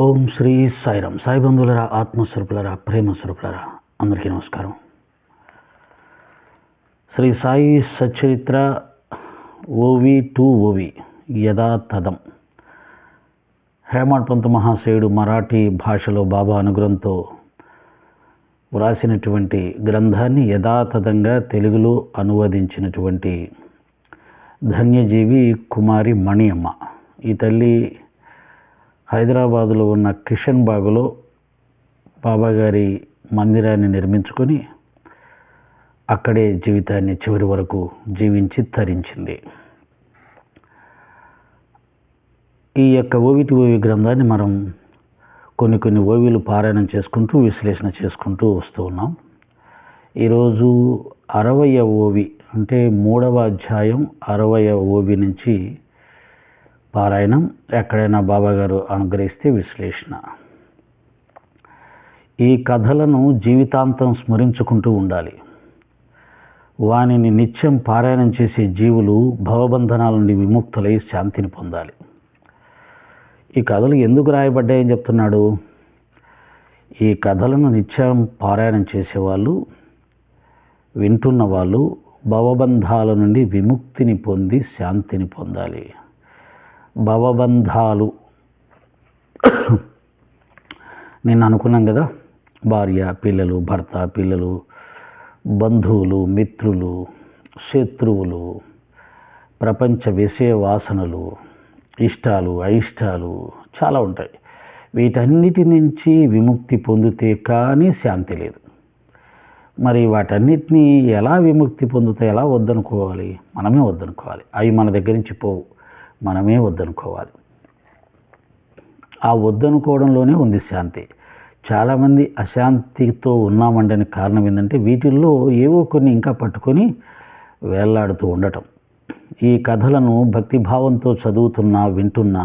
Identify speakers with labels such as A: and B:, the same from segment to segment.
A: ఓం శ్రీ సాయిరామ్. సాయి బంధువులరా, ఆత్మస్వరూపులరా, ప్రేమ స్వరూపులరా, అందరికీ నమస్కారం. శ్రీ సాయి సచ్చరిత్ర OV యథాతథం. హేమాడ్ పంత్ మహాశయుడు మరాఠీ భాషలో బాబా అనుగ్రహంతో వ్రాసినటువంటి గ్రంథాన్ని యథాతథంగా తెలుగులో అనువదించినటువంటి ధన్యజీవి కుమారి మణియమ్మ. ఈ తల్లి హైదరాబాదులో ఉన్న కిషన్ బాగులో బాబాగారి మందిరాన్ని నిర్మించుకొని అక్కడే జీవితాన్ని చివరి వరకు జీవించి తరించింది. ఈ యొక్క OV గ్రంథాన్ని మనం కొన్ని ఓవిలు పారాయణం చేసుకుంటూ విశ్లేషణ చేసుకుంటూ వస్తూ ఉన్నాం. ఈరోజు 60వ ఓవి అంటే 3వ అధ్యాయం 60వ ఓవి నుంచి పారాయణం. ఎక్కడైనా బాబాగారు అనుగ్రహిస్తే విశ్లేషణ. ఈ కథలను జీవితాంతం స్మరించుకుంటూ ఉండాలి. వానిని నిత్యం పారాయణం చేసే జీవులు భవబంధనాల నుండి విముక్తులై శాంతిని పొందాలి. ఈ కథలు ఎందుకు రాయబడ్డాయని చెప్తున్నాడు. ఈ కథలను నిత్యం పారాయణం చేసేవాళ్ళు, వింటున్న వాళ్ళు భవబంధాల నుండి విముక్తిని పొంది శాంతిని పొందాలి. భవబంధాలు నేను అనుకున్నాం కదా, భార్య పిల్లలు, భర్త పిల్లలు, బంధువులు, మిత్రులు, శత్రువులు, ప్రపంచ విషయ వాసనలు, ఇష్టాలు అయిష్టాలు చాలా ఉంటాయి. వీటన్నిటి నుంచి విముక్తి పొందితే కానీ శాంతి లేదు. మరి వాటన్నిటినీ ఎలా విముక్తి పొందుతే ఎలా వద్దనుకోవాలి? మనమే వద్దనుకోవాలి. అవి మన దగ్గర నుంచి పోవు, మనమే వద్దనుకోవాలి. ఆ వద్దనుకోవడంలోనే ఉంది శాంతి. చాలామంది అశాంతితో ఉన్నామంటే కారణం ఏంటంటే వీటిల్లో ఏవో కొన్ని ఇంకా పట్టుకొని వేళ్లాడుతూ ఉండటం. ఈ కథలను భక్తిభావంతో చదువుతున్నా వింటున్నా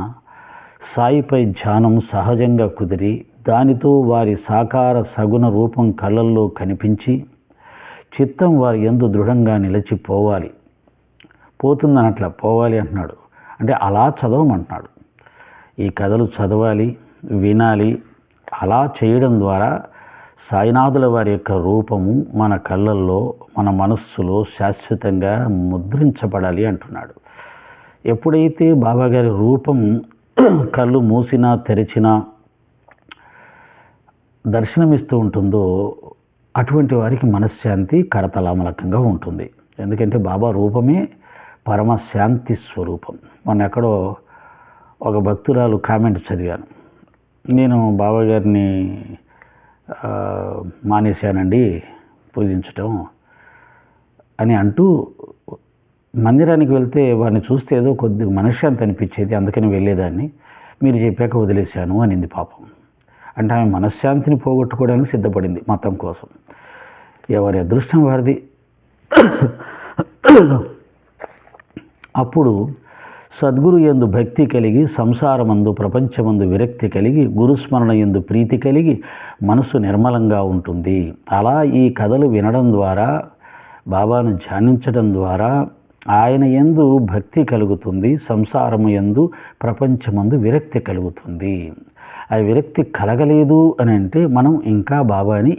A: సాయిపై ధ్యానం సహజంగా కుదిరి దానితో వారి సాకార సగుణ రూపం కళ్ళల్లో కనిపించి చిత్తం వారి యందు దృఢంగా నిలిచిపోవాలి. పోతుందనట్లా పోవాలి అంటున్నాడు. అంటే అలా చదవమంటున్నాడు. ఈ కథలు చదవాలి, వినాలి. అలా చేయడం ద్వారా సాయినాథుల వారి యొక్క రూపము మన కళ్ళల్లో, మన మనస్సులో శాశ్వతంగా ముద్రించబడాలి అంటున్నాడు. ఎప్పుడైతే బాబాగారి రూపం కళ్ళు మూసినా తెరిచినా దర్శనమిస్తూ ఉంటుందో అటువంటి వారికి మనశ్శాంతి కరతలామలకంగా ఉంటుంది. ఎందుకంటే బాబా రూపమే పరమశాంతి స్వరూపం. మొన్న ఎక్కడో ఒక భక్తురాలు కామెంట్ చదివాను. నేను బాబాగారిని మానేశానండి పూజించటం అని అంటూ, మందిరానికి వెళ్తే వారిని చూస్తే ఏదో కొద్దిగా మనశ్శాంతి అనిపించేది, అందుకని వెళ్ళేదాన్ని, మీరు చెప్పాక వదిలేశాను అనింది పాపం. అంటే ఆమె మనశ్శాంతిని పోగొట్టుకోవడానికి సిద్ధపడింది మతం కోసం. ఎవరి అదృష్టం వారిది. అప్పుడు సద్గురు యందు భక్తి కలిగి, సంసారమందు ప్రపంచమందు విరక్తి కలిగి, గురుస్మరణ యందు ప్రీతి కలిగి మనసు నిర్మలంగా ఉంటుంది. అలా ఈ కథలు వినడం ద్వారా, బాబాను ధ్యానించడం ద్వారా ఆయన యందు భక్తి కలుగుతుంది. సంసారము యందు ప్రపంచమందు విరక్తి కలుగుతుంది. ఆ విరక్తి కలగలేదు అని అంటే మనం ఇంకా బాబాని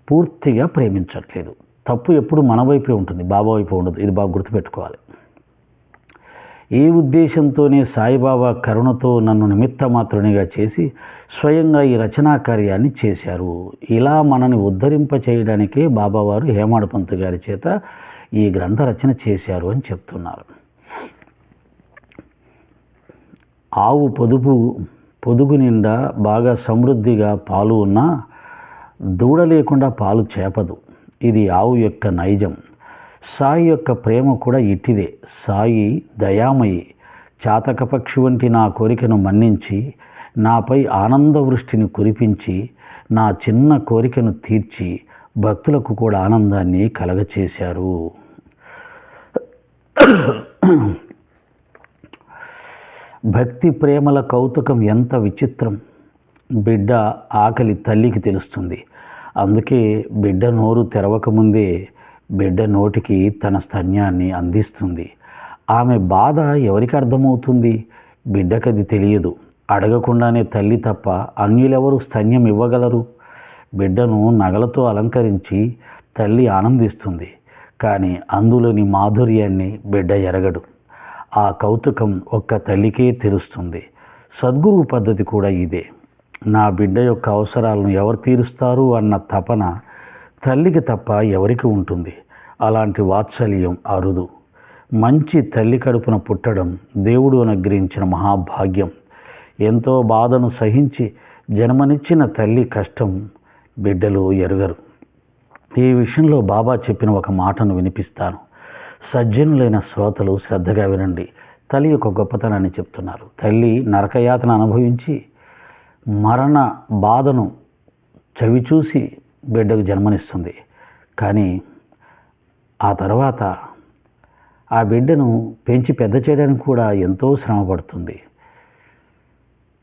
A: పూర్తిగా ప్రేమించట్లేదు. తప్పు ఎప్పుడు మన వైపే ఉంటుంది, బాబా వైపు ఉండదు. ఇది బాగా గుర్తుపెట్టుకోవాలి. ఈ ఉద్దేశంతోనే సాయిబాబా కరుణతో నన్ను నిమిత్త మాత్రునిగా చేసి స్వయంగా ఈ రచనా కార్యాన్ని చేశారు. ఇలా మనని ఉద్ధరింప చేయడానికే బాబావారు హేమాడ్ పంత్ గారి చేత ఈ గ్రంథ రచన చేశారు అని చెప్తున్నారు. ఆవు పొదుగు నిండా బాగా సమృద్ధిగా పాలు ఉన్నా దూడ లేకుండా పాలు చేపదు. ఇది ఆవు యొక్క నైజం. సాయి యొక్క ప్రేమ కూడా ఇట్టిదే. సాయి దయామయి. చాతక పక్షి వంటి నా కోరికను మన్నించి నాపై ఆనంద వృష్టిని కురిపించి నా చిన్న కోరికను తీర్చి భక్తులకు కూడా ఆనందాన్ని కలగచేశారు. భక్తి ప్రేమల కౌతుకం ఎంత విచిత్రం. బిడ్డ ఆకలి తల్లికి తెలుస్తుంది. అందుకే బిడ్డ నోరు తెరవకముందే బిడ్డ నోటికి తన స్తన్యాన్ని అందిస్తుంది. ఆమె బాధ ఎవరికి అర్థమవుతుంది? బిడ్డకది తెలియదు. అడగకుండానే తల్లి తప్ప అన్యులెవరు స్తన్యం ఇవ్వగలరు? బిడ్డను నగలతో అలంకరించి తల్లి ఆనందిస్తుంది, కానీ అందులోని మాధుర్యాన్ని బిడ్డ ఎరగడు. ఆ కౌతుకం ఒక్క తల్లికే తెలుస్తుంది. సద్గురువు పద్ధతి కూడా ఇదే. నా బిడ్డ యొక్క అవసరాలను ఎవరు తీరుస్తారు అన్న తపన తల్లికి తప్ప ఎవరికి ఉంటుంది? అలాంటి వాత్సల్యం అరుదు. మంచి తల్లి కడుపున పుట్టడం దేవుడు అనుగ్రహించిన మహాభాగ్యం. ఎంతో బాధను సహించి జన్మనిచ్చిన తల్లి కష్టం బిడ్డలు ఎరుగరు. ఈ విషయంలో బాబా చెప్పిన ఒక మాటను వినిపిస్తాను. సజ్జనులైన శ్రోతలు శ్రద్ధగా వినండి. తల్లి యొక్క గొప్పతనాన్ని చెప్తున్నారు. తల్లి నరకయాతన అనుభవించి మరణ బాధను చవిచూసి బిడ్డకు జన్మనిస్తుంది. కానీ ఆ తర్వాత ఆ బిడ్డను పెంచి పెద్ద చేయడానికి కూడా ఎంతో శ్రమ పడుతుంది.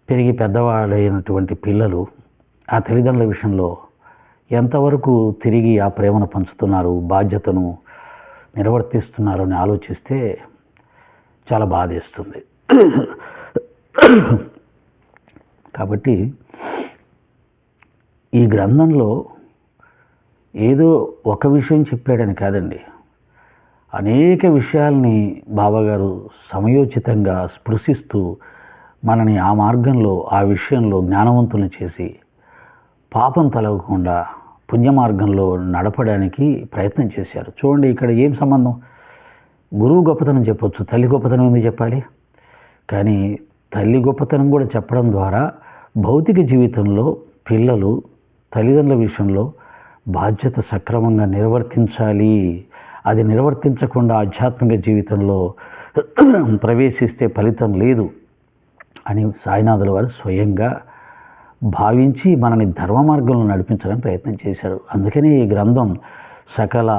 A: పెరిగి పెద్దవాడైనటువంటి పిల్లలు ఆ తల్లిదండ్రుల విషయంలో ఎంతవరకు తిరిగి ఆ ప్రేమను పంచుతున్నారు, బాధ్యతను నిర్వర్తిస్తున్నారు అని ఆలోచిస్తే చాలా బాధేస్తుంది. కాబట్టి ఈ గ్రంథంలో ఏదో ఒక విషయం చెప్పాడని కాదండి, అనేక విషయాల్ని బాబాగారు సమయోచితంగా స్పృశిస్తూ మనని ఆ మార్గంలో, ఆ విషయంలో జ్ఞానవంతులను చేసి పాపం తలగకుండా పుణ్య మార్గంలో నడపడానికి ప్రయత్నం చేశారు. చూడండి, ఇక్కడ ఏం సంబంధం? గురువు గొప్పతనం చెప్పొచ్చు, తల్లి గొప్పతనం ఎందుకు చెప్పాలి? కానీ తల్లి గొప్పతనం కూడా చెప్పడం ద్వారా భౌతిక జీవితంలో పిల్లలు తల్లిదండ్రుల విషయంలో బాధ్యత సక్రమంగా నిర్వర్తించాలి. అది నిర్వర్తించకుండా ఆధ్యాత్మిక జీవితంలో ప్రవేశిస్తే ఫలితం లేదు అని సాయినాథుల వారు స్వయంగా భావించి మనని ధర్మ మార్గంలో నడిపించడానికి ప్రయత్నం చేశారు. అందుకనే ఈ గ్రంథం సకల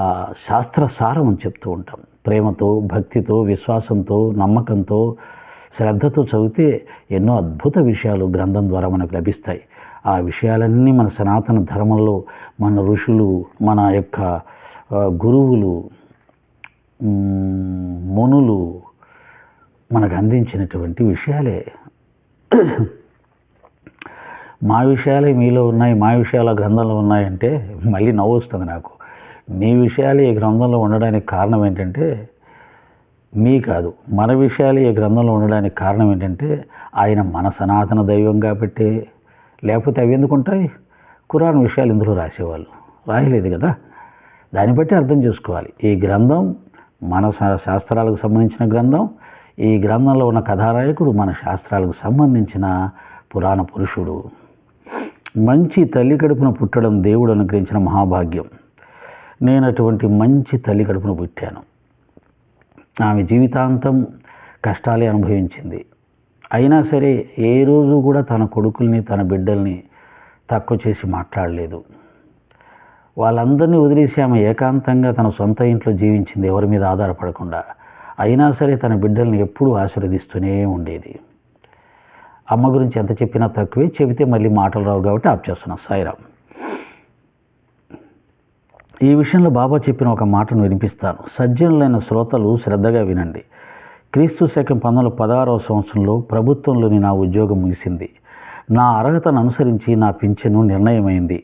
A: శాస్త్రసారం అని చెప్తూ ఉంటాం. ప్రేమతో, భక్తితో, విశ్వాసంతో, నమ్మకంతో, శ్రద్ధతో చదివితే ఎన్నో అద్భుత విషయాలు గ్రంథం ద్వారా మనకు లభిస్తాయి. ఆ విషయాలన్నీ మన సనాతన ధర్మంలో మన ఋషులు, మన యొక్క గురువులు, మునులు మనకు అందించినటువంటి విషయాలే. మా విషయాలే మీలో ఉన్నాయి, మా విషయాలు గ్రంథంలో ఉన్నాయంటే మళ్ళీ నవ్వు వస్తుంది నాకు. మీ విషయాలు ఈ గ్రంథంలో ఉండడానికి కారణం ఏంటంటే మీ కాదు, మన విషయాలు ఈ గ్రంథంలో ఉండడానికి కారణం ఏంటంటే ఆయన మన సనాతన దైవం కాబట్టి. లేకపోతే అవి ఎందుకు ఉంటాయి? ఖురాన్ విషయాలు ఇందులో రాసేవాళ్ళు రాయలేదు కదా. దాన్ని బట్టి అర్థం చేసుకోవాలి. ఈ గ్రంథం మన శాస్త్రాలకు సంబంధించిన గ్రంథం. ఈ గ్రంథంలో ఉన్న కథానాయకుడు మన శాస్త్రాలకు సంబంధించిన పురాణ పురుషుడు. మంచి తల్లి కడుపున పుట్టడం దేవుడు అనుగ్రహించిన మహాభాగ్యం. నేను అటువంటి మంచి తల్లి కడుపున పుట్టాను. ఆమె జీవితాంతం కష్టాలే అనుభవించింది. అయినా సరే ఏ రోజు కూడా తన కొడుకుల్ని, తన బిడ్డల్ని తక్కువ చేసి మాట్లాడలేదు. వాళ్ళందరినీ వదిలేసి ఆమె ఏకాంతంగా తన సొంత ఇంట్లో జీవించింది, ఎవరి మీద ఆధారపడకుండా. అయినా సరే తన బిడ్డల్ని ఎప్పుడూ ఆశీర్వదిస్తూనే ఉండేది. అమ్మ గురించి ఎంత చెప్పినా తక్కువే, చెబితే మళ్ళీ మాటలు రావు కాబట్టి ఆప్ చేస్తున్నా. సాయిరామ్. ఈ విషయంలో బాబా చెప్పిన ఒక మాటను వినిపిస్తాను. సజ్జనులైన శ్రోతలు శ్రద్ధగా వినండి. క్రీస్తు శకం 1916వ సంవత్సరంలో ప్రభుత్వంలోని నా ఉద్యోగం ముగిసింది. నా అర్హతను అనుసరించి నా పింఛను నిర్ణయమైంది.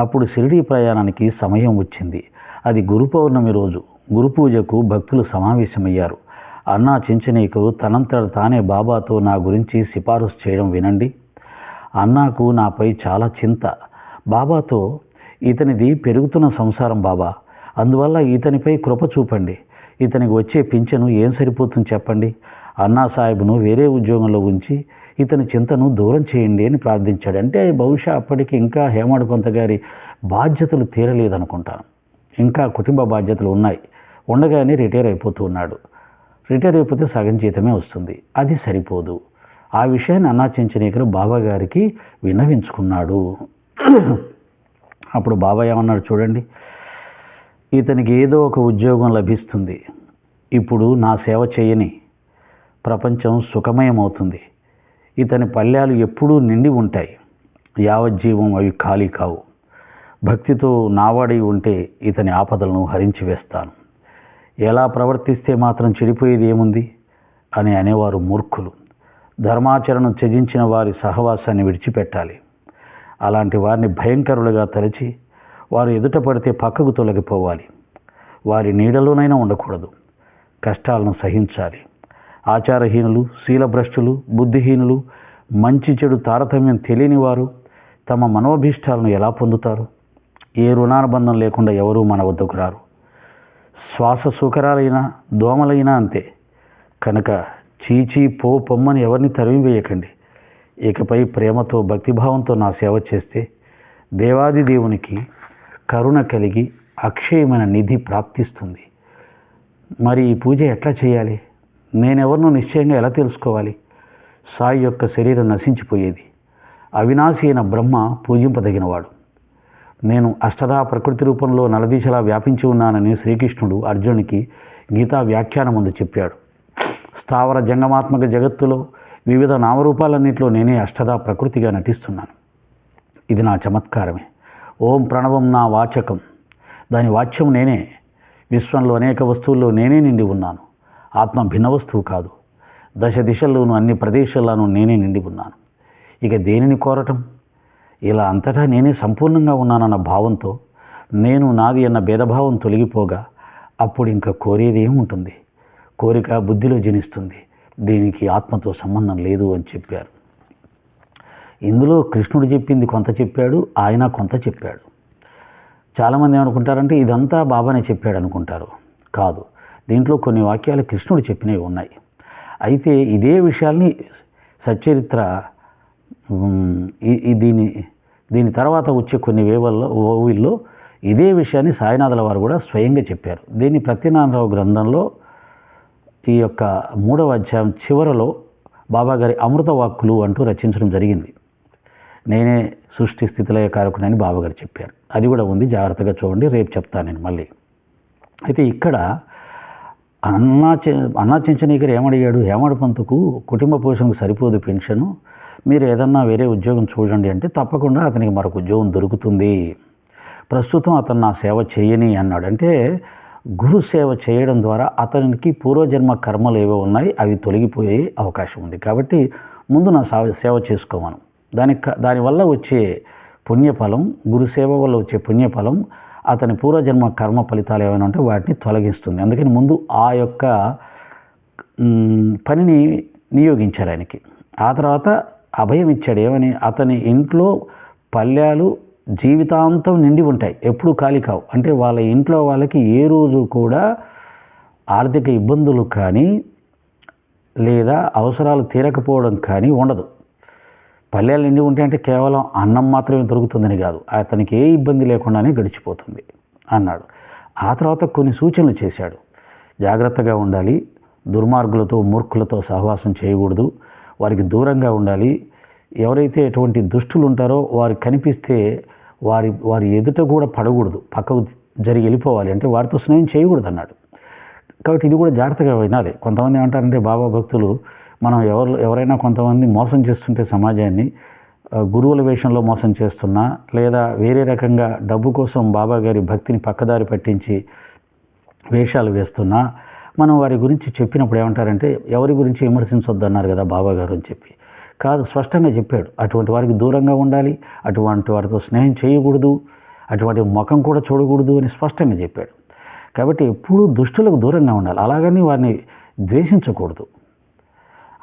A: అప్పుడు షిరిడీ ప్రయాణానికి సమయం వచ్చింది. అది గురు పౌర్ణమి రోజు. గురు పూజకు భక్తులు సమావేశమయ్యారు. అన్నా చించనీకుడు తనంతట తానే బాబాతో నా గురించి సిఫారసు చేయడం వినండి. అన్నాకు నాపై చాలా చింత. బాబాతో, ఇతనిది పెరుగుతున్న సంసారం బాబా, అందువల్ల ఇతనిపై కృప చూపండి. ఇతనికి వచ్చే పింఛను ఏం సరిపోతుంది చెప్పండి. అన్నా సాహెబ్ను వేరే ఉద్యోగంలో ఉంచి ఇతని చింతను దూరం చేయండి అని ప్రార్థించాడు. అంటే బహుశా అప్పటికి ఇంకా హేమాడ్ గారి బాధ్యతలు తీరలేదనుకుంటాను. ఇంకా కుటుంబ బాధ్యతలు ఉన్నాయి. ఉండగానే రిటైర్ అయిపోతూ ఉన్నాడు. రిటైర్ అయిపోతే సగం జీతమే వస్తుంది, అది సరిపోదు. ఆ విషయాన్ని అన్నా చించనీకరు బాబా గారికి విన్నవించుకున్నాడు. అప్పుడు బాబా ఏమన్నాడు చూడండి, ఇతనికి ఏదో ఒక ఉద్యోగం లభిస్తుంది. ఇప్పుడు నా సేవ చేయని ప్రపంచం సుఖమయమవుతుంది. ఇతని పళ్ళ్యాలు ఎప్పుడూ నిండి ఉంటాయి. యావజ్జీవం అవి ఖాళీ కావు. భక్తితో నావాడి ఉంటే ఇతని ఆపదలను హరించి వేస్తాను. ఎలా ప్రవర్తిస్తే మాత్రం చెడిపోయేది ఏముంది అని అనేవారు మూర్ఖులు. ధర్మాచరణను త్యజించిన వారి సహవాసాన్ని విడిచిపెట్టాలి. అలాంటి వారిని భయంకరులుగా తలచి వారు ఎదుట పడితే పక్కకు తొలగిపోవాలి. వారి నీడలోనైనా ఉండకూడదు. కష్టాలను సహించాలి. ఆచారహీనులు, శీలభ్రష్టులు, బుద్ధిహీనులు, మంచి చెడు తారతమ్యం తెలియని వారు తమ మనోభీష్టాలను ఎలా పొందుతారు? ఏ రుణానుబంధం లేకుండా ఎవరూ మన వద్దకు రారు. శ్వాస సూకరాలైనా దోమలైనా అంతే. కనుక చీచీ పో పొమ్మని ఎవరిని తరిమివేయకండి. ఇకపై ప్రేమతో భక్తిభావంతో నా సేవ చేస్తే దేవాది దేవునికి కరుణ కలిగి అక్షయమైన నిధి ప్రాప్తిస్తుంది. మరి ఈ పూజ ఎట్లా చేయాలి? నేనెవరినో నిశ్చయంగా ఎలా తెలుసుకోవాలి? సాయి యొక్క శరీరం నశించిపోయేది. అవినాశి అయిన బ్రహ్మ పూజింపదగినవాడు. నేను అష్టదా ప్రకృతి రూపంలో నలదీశలా వ్యాపించి ఉన్నానని శ్రీకృష్ణుడు అర్జునునికి గీతా వ్యాఖ్యానమందు చెప్పాడు. స్థావర జంగమాత్మక జగత్తులో వివిధ నామరూపాలన్నింటిలో నేనే అష్టదా ప్రకృతిగా నటిస్తున్నాను. ఇది నా చమత్కారమే. ఓం ప్రణవం నా వాచకం, దాని వాచ్యం నేనే. విశ్వంలో అనేక వస్తువుల్లో నేనే నిండి ఉన్నాను. ఆత్మ భిన్న వస్తువు కాదు. దశ దిశల్లోనూ అన్ని ప్రదేశాల్లోనూ నేనే నిండి ఉన్నాను. ఇక దేనిని కోరటం? ఇలా అంతటా నేనే సంపూర్ణంగా ఉన్నానన్న భావంతో, నేను నాది అన్న భేదభావం తొలగిపోగా అప్పుడు ఇంకా కోరేది ఏముంటుంది? కోరిక బుద్ధిలో జనిస్తుంది. దీనికి ఆత్మతో సంబంధం లేదు అని చెప్పారు. ఇందులో కృష్ణుడు చెప్పింది కొంత చెప్పాడు, ఆయన కొంత చెప్పాడు. చాలామంది ఏమనుకుంటారంటే ఇదంతా బాబానే చెప్పాడు అనుకుంటారు. కాదు, దీంట్లో కొన్ని వాక్యాలు కృష్ణుడు చెప్పినవి ఉన్నాయి. అయితే ఇదే విషయాల్ని సచ్చరిత్ర దీని తర్వాత వచ్చే కొన్ని ఓవిల్లో ఇదే విషయాన్ని సాయినాథుల వారు కూడా స్వయంగా చెప్పారు. దీన్ని ప్రత్యనారాయణరావు గ్రంథంలో ఈ యొక్క 3వ అధ్యాయం చివరలో బాబాగారి అమృత వాక్కులు అంటూ రచించడం జరిగింది. నేనే సృష్టి స్థితిలయ కారకునని బాబాగారు చెప్పారు. అది కూడా ఉంది, జాగ్రత్తగా చూడండి. రేపు చెప్తాను నేను మళ్ళీ. అయితే ఇక్కడ అన్నా చెంచనీకర్ ఏమడిగాడు? హేమాడు పంతుకు కుటుంబ పోషణకు సరిపోదు పెన్షను, మీరు ఏదన్నా వేరే ఉద్యోగం చూడండి అంటే తప్పకుండా అతనికి మరొక ఉద్యోగం దొరుకుతుంది. ప్రస్తుతం అతను నా సేవ చేయని అన్నాడు. అంటే గురు సేవ చేయడం ద్వారా అతనికి పూర్వజన్మ కర్మలు ఏవో ఉన్నాయి, అవి తొలగిపోయే అవకాశం ఉంది. కాబట్టి ముందు నా సేవ చేసుకోమను. దానివల్ల వచ్చే పుణ్యఫలం, గురుసేవ వల్ల వచ్చే పుణ్యఫలం అతని పూర్వజన్మ కర్మ ఫలితాలు ఏమైనా ఉంటే వాటిని తొలగిస్తుంది. అందుకని ముందు ఆ యొక్క పనిని నియోగించారు ఆయనకి. ఆ తర్వాత అభయం ఇచ్చాడు. ఏమని? అతని ఇంట్లో పళ్ళ్యాలు జీవితాంతం నిండి ఉంటాయి, ఎప్పుడూ ఖాళీ కావు. అంటే వాళ్ళ ఇంట్లో వాళ్ళకి ఏ రోజు కూడా ఆర్థిక ఇబ్బందులు కానీ లేదా అవసరాలు తీరకపోవడం కానీ ఉండదు. పల్లెలు నిండి ఉంటే అంటే కేవలం అన్నం మాత్రమే దొరుకుతుందని కాదు, అతనికి ఏ ఇబ్బంది లేకుండానే గడిచిపోతుంది అన్నాడు. ఆ తర్వాత కొన్ని సూచనలు చేశాడు. జాగ్రత్తగా ఉండాలి, దుర్మార్గులతో మూర్ఖులతో సహవాసం చేయకూడదు, వారికి దూరంగా ఉండాలి. ఎవరైతే ఎటువంటి దుష్టులు ఉంటారో వారు కనిపిస్తే వారి ఎదుట కూడా పడకూడదు, పక్కకు జరిగి వెళ్ళిపోవాలి. అంటే వారితో స్నేహం చేయకూడదు అన్నాడు. కాబట్టి ఇది కూడా జాగ్రత్తగా వినాలి. కొంతమంది ఏమంటారంటే బాబా భక్తులు మనం ఎవరైనా కొంతమంది మోసం చేస్తుంటే సమాజాన్ని, గురువుల వేషంలో మోసం చేస్తున్నా లేదా వేరే రకంగా డబ్బు కోసం బాబా గారి భక్తిని పక్కదారి పట్టించి వేషాలు వేస్తున్నా మనం వారి గురించి చెప్పినప్పుడు ఏమంటారంటే ఎవరి గురించి విమర్శించొద్దు అన్నారు కదా బాబా గారు అని చెప్పి. కాదు, స్పష్టంగా చెప్పాడు. అటువంటి వారికి దూరంగా ఉండాలి, అటువంటి వారితో స్నేహం చేయకూడదు, అటువంటి ముఖం కూడా చూడకూడదు అని స్పష్టంగా చెప్పాడు. కాబట్టి ఎప్పుడూ దుష్టులకు దూరంగా ఉండాలి. అలాగని వారిని ద్వేషించకూడదు,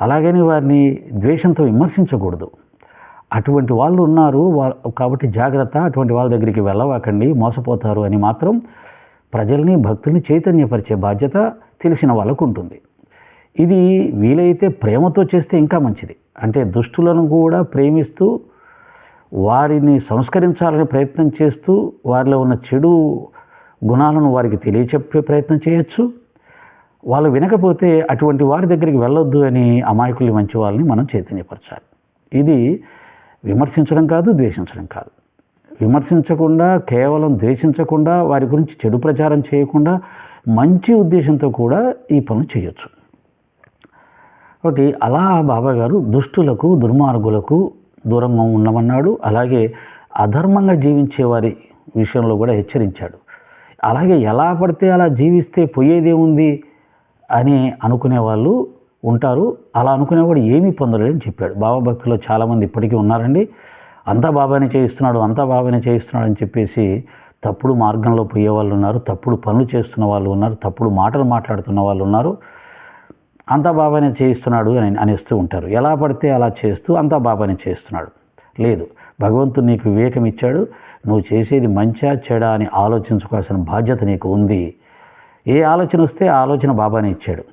A: అలాగని వారిని ద్వేషంతో విమర్శించకూడదు. అటువంటి వాళ్ళు ఉన్నారు కాబట్టి జాగ్రత్త, అటువంటి వాళ్ళ దగ్గరికి వెళ్ళవాకండి, మోసపోతారు అని మాత్రం ప్రజల్ని భక్తుల్ని చైతన్యపరిచే బాధ్యత తెలిసిన వాళ్ళకు ఉంటుంది. ఇది వీలైతే ప్రేమతో చేస్తే ఇంకా మంచిది. అంటే దుష్టులను కూడా ప్రేమిస్తూ వారిని సంస్కరించాలని ప్రయత్నం చేస్తూ వారిలో ఉన్న చెడు గుణాలను వారికి తెలియచెప్పే ప్రయత్నం చేయొచ్చు. వాళ్ళు వినకపోతే అటువంటి వారి దగ్గరికి వెళ్ళొద్దు అని అమాయకుల్ని మంచి వాళ్ళని మనం చైతన్యపరచాలి. ఇది విమర్శించడం కాదు, ద్వేషించడం కాదు. విమర్శించకుండా, కేవలం ద్వేషించకుండా, వారి గురించి చెడు ప్రచారం చేయకుండా మంచి ఉద్దేశంతో కూడా ఈ పనులు చేయొచ్చు. కాబట్టి అలా బాబా గారు దుష్టులకు, దుర్మార్గులకు దూరంగా ఉండమన్నాడు. అలాగే అధర్మంగా జీవించే వారి విషయంలో కూడా హెచ్చరించాడు. అలాగే ఎలా పడితే అలా జీవిస్తే పోయేదేముంది అని అనుకునే వాళ్ళు ఉంటారు. అలా అనుకునేవాడు ఏమీ పొందలేదని చెప్పాడు. బాబా భక్తుల్లో చాలామంది ఇప్పటికీ ఉన్నారండి. అంతా బాబానే చేయిస్తున్నాడు, అంతా బాబానే చేయిస్తున్నాడు అని చెప్పేసి తప్పుడు మార్గంలో పోయే వాళ్ళు ఉన్నారు, తప్పుడు పనులు చేస్తున్న వాళ్ళు ఉన్నారు, తప్పుడు మాటలు మాట్లాడుతున్న వాళ్ళు ఉన్నారు. అంతా బాబానే చేయిస్తున్నాడు అని అనేస్తూ ఉంటారు. ఎలా పడితే అలా చేస్తూ అంతా బాబానే చేస్తున్నాడు. లేదు, భగవంతుడు నీకు వివేకం ఇచ్చాడు. నువ్వు చేసేది మంచా చెడా అని ఆలోచించుకోవాల్సిన బాధ్యత నీకు ఉంది. ఏ ఆలోచన వస్తే ఆ ఆలోచన బాబానే ఇచ్చాడు.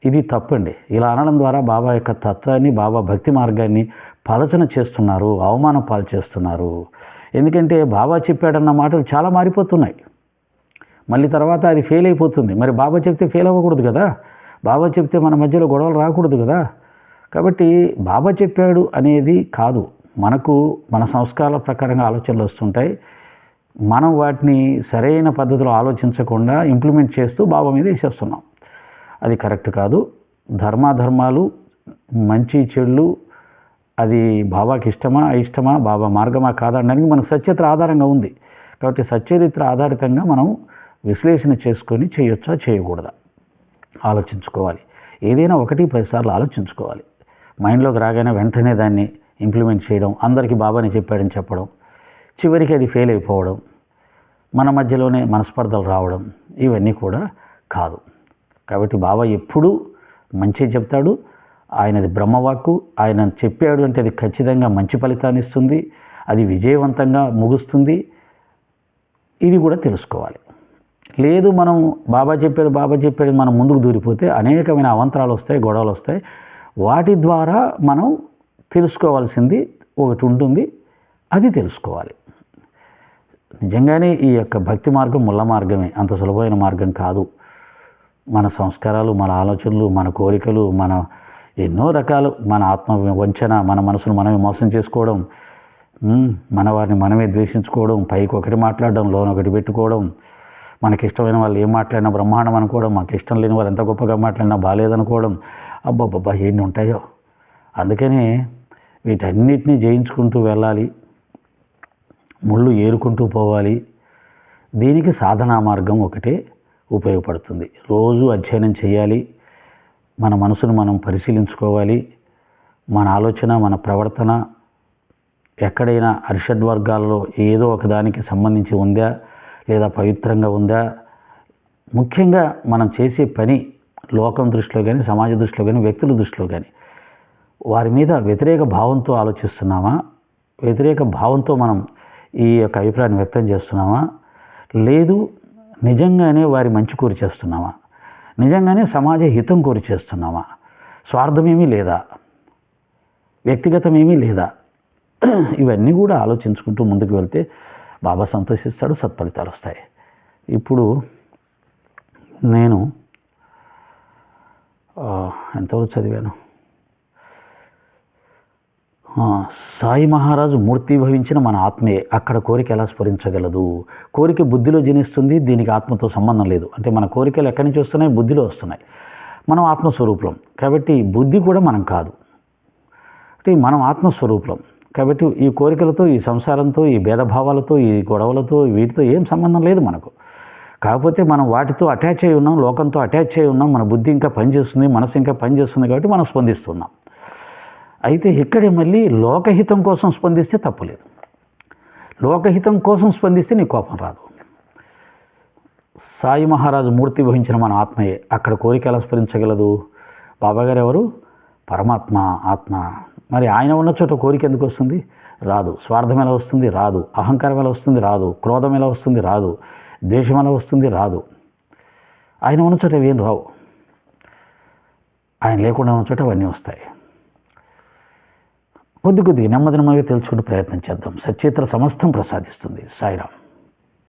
A: ఇది తప్పండి. ఇలా అనడం ద్వారా బాబా యొక్క తత్వాన్ని, బాబా భక్తి మార్గాన్ని పలచన చేస్తున్నారు, అవమానం పాలు చేస్తున్నారు. ఎందుకంటే బాబా చెప్పాడన్న మాటలు చాలా మారిపోతున్నాయి. మళ్ళీ తర్వాత అది ఫెయిల్ అయిపోతుంది. మరి బాబా చెప్తే ఫెయిల్ అవ్వకూడదు కదా. బాబా చెప్తే మన మధ్యలో గొడవలు రాకూడదు కదా. కాబట్టి బాబా చెప్పాడు అనేది కాదు, మనకు మన సంస్కారాల ప్రకారంగా ఆలోచనలు వస్తుంటాయి. మనం వాటిని సరైన పద్ధతిలో ఆలోచించకుండా ఇంప్లిమెంట్ చేస్తూ బాబా మీద వేసేస్తున్నాం. అది కరెక్ట్ కాదు. ధర్మాధర్మాలు, మంచి చెడులు, అది బాబాకి ఇష్టమా అయిష్టమా, బాబా మార్గమా కాదనడానికి మనకు సత్యత్ర ఆధారంగా ఉంది. కాబట్టి సత్యరిత్ర ఆధారితంగా మనం విశ్లేషణ చేసుకొని చేయొచ్చా చేయకూడదా ఆలోచించుకోవాలి. ఏదైనా 1-10 సార్లు ఆలోచించుకోవాలి. మైండ్లోకి రాగానే వెంటనే దాన్ని ఇంప్లిమెంట్ చేయడం, అందరికీ బాబాని చెప్పాడని చెప్పడం, చివరికి అది ఫెయిల్ అయిపోవడం, మన మధ్యలోనే మనస్పర్ధలు రావడం, ఇవన్నీ కూడా కాదు. కాబట్టి బాబా ఎప్పుడూ మంచి చెప్తాడు. ఆయనది బ్రహ్మవాక్కు. ఆయన చెప్పాడు అంటే అది ఖచ్చితంగా మంచి ఫలితాన్ని ఇస్తుంది, అది విజయవంతంగా ముగుస్తుంది. ఇది కూడా తెలుసుకోవాలి. లేదు మనం బాబా చెప్పాడు మనం ముందుకు దూరిపోతే అనేకమైన అవాంతరాలు వస్తాయి, గొడవలు వస్తాయి. వాటి ద్వారా మనం తెలుసుకోవాల్సింది ఒకటి ఉంటుంది, అది తెలుసుకోవాలి. నిజంగానే ఈ యొక్క భక్తి మార్గం ముళ్ళ మార్గమే, అంత సులభమైన మార్గం కాదు. మన సంస్కారాలు, మన ఆలోచనలు, మన కోరికలు, మన ఎన్నో రకాలు, మన ఆత్మ వంచన, మన మనసును మనమే మోసం చేసుకోవడం, మన వారిని మనమే ద్వేషించుకోవడం, పైకి ఒకటి మాట్లాడడం, లోన ఒకటి పెట్టుకోవడం, మనకి ఇష్టమైన వాళ్ళు ఏం మాట్లాడినా బ్రహ్మాండం అనుకోవడం, మాకు ఇష్టం లేని వాళ్ళు ఎంత గొప్పగా మాట్లాడినా బాగాలేదనుకోవడం, అబ్బబ్బబ్బా ఎన్ని ఉంటాయో. అందుకని వీటన్నిటినీ జయించుకుంటూ వెళ్ళాలి, ముళ్ళు ఏరుకుంటూ పోవాలి. దీనికి సాధనా మార్గం ఒకటే ఉపయోగపడుతుంది. రోజు అధ్యయనం చేయాలి, మన మనసును మనం పరిశీలించుకోవాలి. మన ఆలోచన, మన ప్రవర్తన ఎక్కడైనా అరిషడ్వర్గాలలో ఏదో ఒకదానికి సంబంధించి ఉందా, లేదా పవిత్రంగా ఉందా. ముఖ్యంగా మనం చేసే పని లోకం దృష్టిలో కానీ, సమాజ దృష్టిలో కానీ, వ్యక్తుల దృష్టిలో కానీ వారి మీద వ్యతిరేక భావంతో ఆలోచిస్తున్నామా, వ్యతిరేక భావంతో మనం ఈ యొక్క అభిప్రాయాన్ని వ్యక్తం చేస్తున్నామా, లేదు నిజంగానే వారి మంచి కోరి చేస్తున్నామా, నిజంగానే సమాజ హితం కోరి చేస్తున్నామా, స్వార్థమేమీ లేదా, వ్యక్తిగతమేమీ లేదా. ఇవన్నీ కూడా ఆలోచించుకుంటూ ముందుకు వెళ్తే బాబా సంతోషిస్తాడు, సత్ఫలితాలు వస్తాయి. ఇప్పుడు నేను ఎంతవరకు చదివాను, సాయి మహారాజు మూర్తి భవించిన మన ఆత్మే, అక్కడ కోరిక ఎలా స్ఫురించగలదు. కోరిక బుద్ధిలో జనిస్తుంది, దీనికి ఆత్మతో సంబంధం లేదు. అంటే మన కోరికలు ఎక్కడి నుంచి వస్తున్నాయి, బుద్ధిలో వస్తున్నాయి. మనం ఆత్మస్వరూపులం కాబట్టి బుద్ధి కూడా మనం కాదు, అంటే మనం ఆత్మస్వరూపులం కాబట్టి ఈ కోరికలతో, ఈ సంసారంతో, ఈ భేదభావాలతో, ఈ గొడవలతో, వీటితో ఏం సంబంధం లేదు మనకు. కాకపోతే మనం వాటితో అటాచ్ అయి ఉన్నాం, లోకంతో అటాచ్ అయి ఉన్నాం. మన బుద్ధి ఇంకా పనిచేస్తుంది, మనసు ఇంకా పనిచేస్తుంది కాబట్టి మనం స్పందిస్తున్నాం. అయితే ఇక్కడే మళ్ళీ లోకహితం కోసం స్పందిస్తే తప్పులేదు. లోకహితం కోసం స్పందిస్తే నీ కోపం రాదు. సాయి మహారాజు మూర్తి వహించిన మన ఆత్మయే, అక్కడ కోరిక ఎలా స్ఫురించగలదు. బాబాగారు ఎవరు? పరమాత్మ, ఆత్మ. మరి ఆయన ఉన్న చోట కోరిక ఎందుకు వస్తుంది? రాదు. స్వార్థం ఎలా వస్తుంది? రాదు. అహంకారం ఎలా వస్తుంది? రాదు. క్రోధం ఎలా వస్తుంది? రాదు. ద్వేషం ఎలా వస్తుంది? రాదు. ఆయన ఉన్న చోట ఏం రావు. ఆయన లేకుండా ఉన్న చోట అవన్నీ వస్తాయి. కొద్దిగా నెమ్మదిగా తెలుసుకుంటూ ప్రయత్నం చేద్దాం. సచేతన సమస్తం ప్రసాదిస్తుంది. సాయిరాం.